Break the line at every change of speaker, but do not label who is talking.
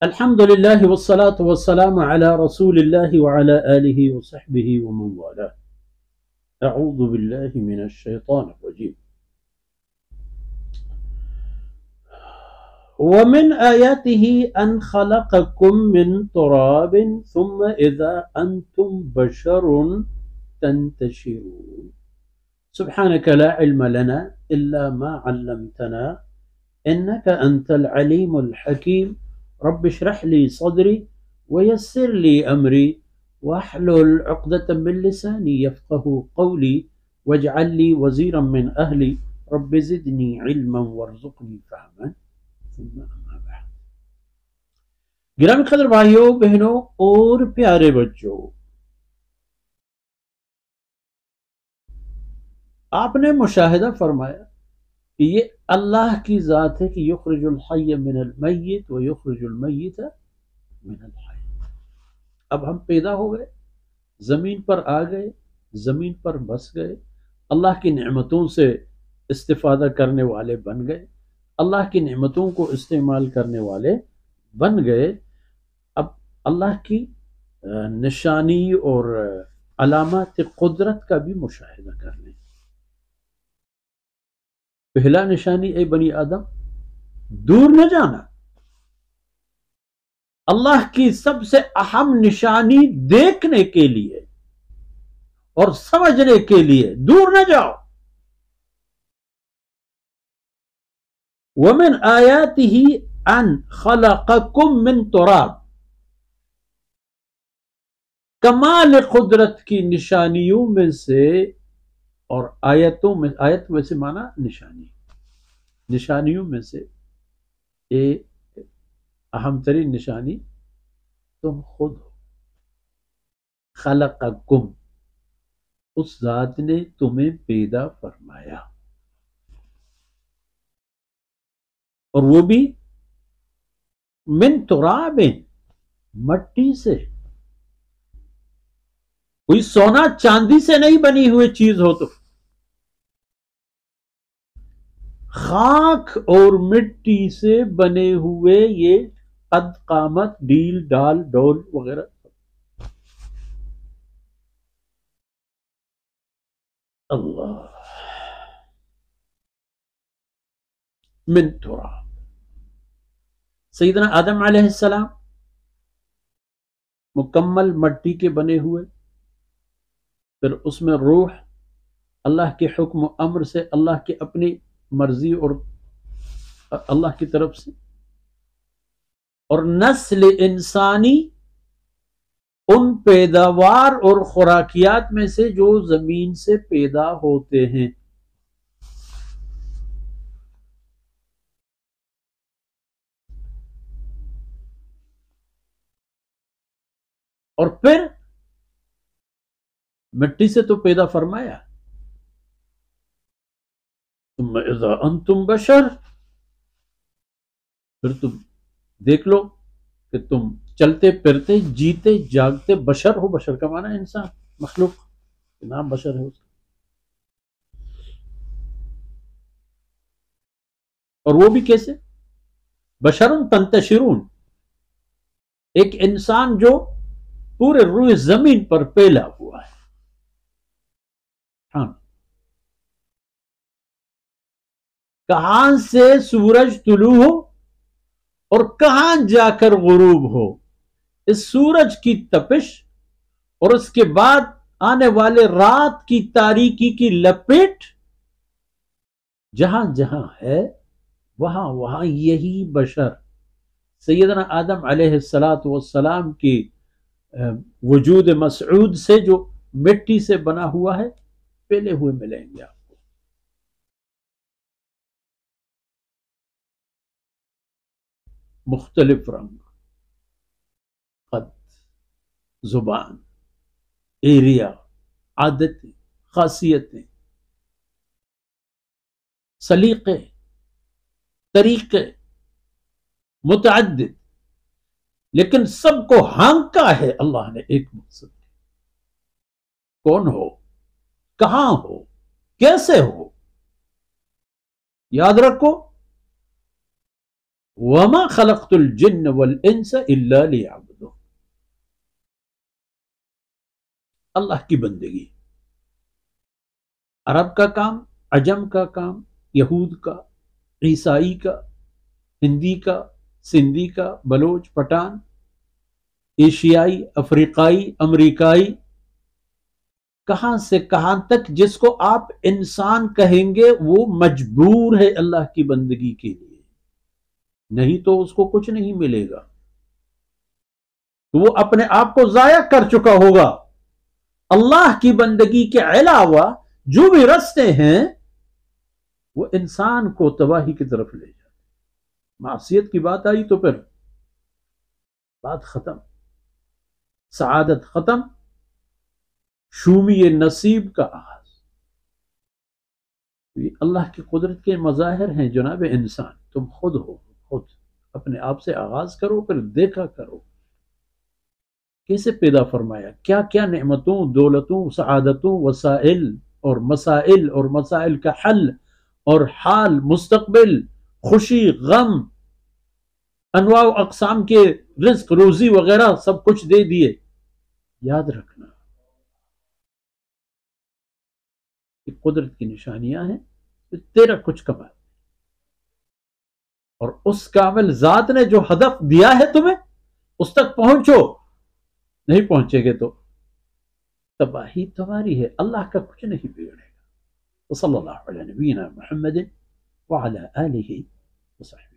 الحمد لله والصلاة والسلام على رسول الله وعلى آله وصحبه ومن والاه. أعوذ بالله من الشيطان الرجيم. ومن آياته أن خلقكم من تراب ثم إذا أنتم بشر تنتشرون. سبحانك لا علم لنا إلا ما علمتنا إنك أنت العليم الحكيم. رب اشرح لي صدري ويسر لي أمري واحلل عقدة من لساني يفقه قولي واجعل لي وزيرا من أهلي رب زدني علما وارزقني فهما. ثم أما بعد. گرامی قدر بھائیوں بہنوں اور پیارے بچوں، آپ نے مشاہدہ فرمایا کہ یہ اللہ کی ذات ہے کہ یخرج الحی من المیت و یخرج المیت من الحی. اب ہم پیدا ہو گئے، زمین پر آ گئے، زمین پر بس گئے، اللہ کی نعمتوں سے استفادہ کرنے والے بن گئے، اللہ کی نعمتوں کو استعمال کرنے والے بن گئے. اب اللہ کی نشانی اور علامات قدرت کا بھی مشاہدہ کر لیں. پہلا نشانی اے بنی آدم، دور نہ جانا. اللہ کی سب سے اہم نشانی دیکھنے کے لیے اور سمجھنے کے لیے دور نہ جاؤ. وَمِنْ آيَاتِهِ أَنْ خَلَقَكُم مِّن تُرَابٍ. کمال قدرت کی نشانیوں میں سے اور آیتوں میں، آیت میں سے مانا نشانی، نشانیوں میں سے ایک اہم ترین نشانی تم خود ہو. خلقکم، اس ذات نے تمہیں پیدا فرمایا، اور وہ بھی من تراب، مٹی سے. کوئی سونا چاندی سے نہیں بنی ہوئی چیز ہو تو، خاک اور مٹی سے بنے ہوئے یہ قد قامت، ڈیل ڈال ڈول وغیرہ. اللہ. من تراب، سیدنا آدم علیہ السلام مکمل مٹی کے بنے ہوئے، پھر اس میں روح اللہ کے حکم و امر سے، اللہ کی اپنی مرضی اور اللہ کی طرف سے، اور نسل انسانی ان پیداوار اور خوراکیات میں سے جو زمین سے پیدا ہوتے ہیں. اور پھر مٹی سے تو پیدا فرمایا، ثم اذا انتم بشر، پھر تم دیکھ لو کہ تم چلتے پھرتے جیتے جاگتے بشر ہو. بشر کا معنی انسان، مخلوق، نام بشر ہے اس کا. اور وہ بھی کیسے؟ بشر تنتشرون، ایک انسان جو پورے روئے زمین پر پھیلا ہوا ہے. ہاں، کہاں سے سورج طلوع ہو اور کہاں جا کر غروب ہو، اس سورج کی تپش اور اس کے بعد آنے والے رات کی تاریکی کی لپیٹ، جہاں جہاں ہے وہاں وہاں یہی بشر سیدنا آدم علیہ السلام کی وجود مسعود سے جو مٹی سے بنا ہوا ہے پہلے ہوئے ملیں گے آپ کو. مختلف رنگ، قد، زبان، ایریا، عادتیں، خاصیتیں، سلیقے، طریقے متعدد، لیکن سب کو ہانکا ہے اللہ نے ایک مقصد. کون ہو، کہاں ہو، کیسے ہو، یاد رکھو وما خلقت الجن والانس الا لیعبدون. اللہ کی بندگی، عرب کا کام، عجم کا کام، یہود کا، عیسائی کا، ہندی کا، سندھی کا، بلوچ، پٹھان، ایشیائی، افریقائی، امریکائی، کہاں سے کہاں تک جس کو آپ انسان کہیں گے وہ مجبور ہے اللہ کی بندگی کے لیے، نہیں تو اس کو کچھ نہیں ملے گا، وہ اپنے آپ کو ضائع کر چکا ہوگا. اللہ کی بندگی کے علاوہ جو بھی رستے ہیں وہ انسان کو تباہی کی طرف لے جاتے. معصیت کی بات آئی تو پھر بات ختم، سعادت ختم، شومی نصیب کا آغاز. یہ اللہ کی قدرت کے مظاہر ہیں جناب انسان. تم خود ہو، خود اپنے آپ سے آغاز کرو، پھر دیکھا کرو کیسے پیدا فرمایا، کیا کیا نعمتوں، دولتوں، سعادتوں، وسائل اور مسائل کا حل اور حال، مستقبل، خوشی، غم، انواع و اقسام کے رزق، روزی وغیرہ سب کچھ دے دیے. یاد رکھنا کہ قدرت کی نشانیاں ہیں، تیرا کچھ کمال، اور اس کامل ذات نے جو ہدف دیا ہے تمہیں اس تک پہنچو، نہیں پہنچے گے تو تباہی تمہاری ہے، اللہ کا کچھ نہیں بگڑے گا. وصلی اللہ علی نبینا محمد وعلی آلہ وصحبہ.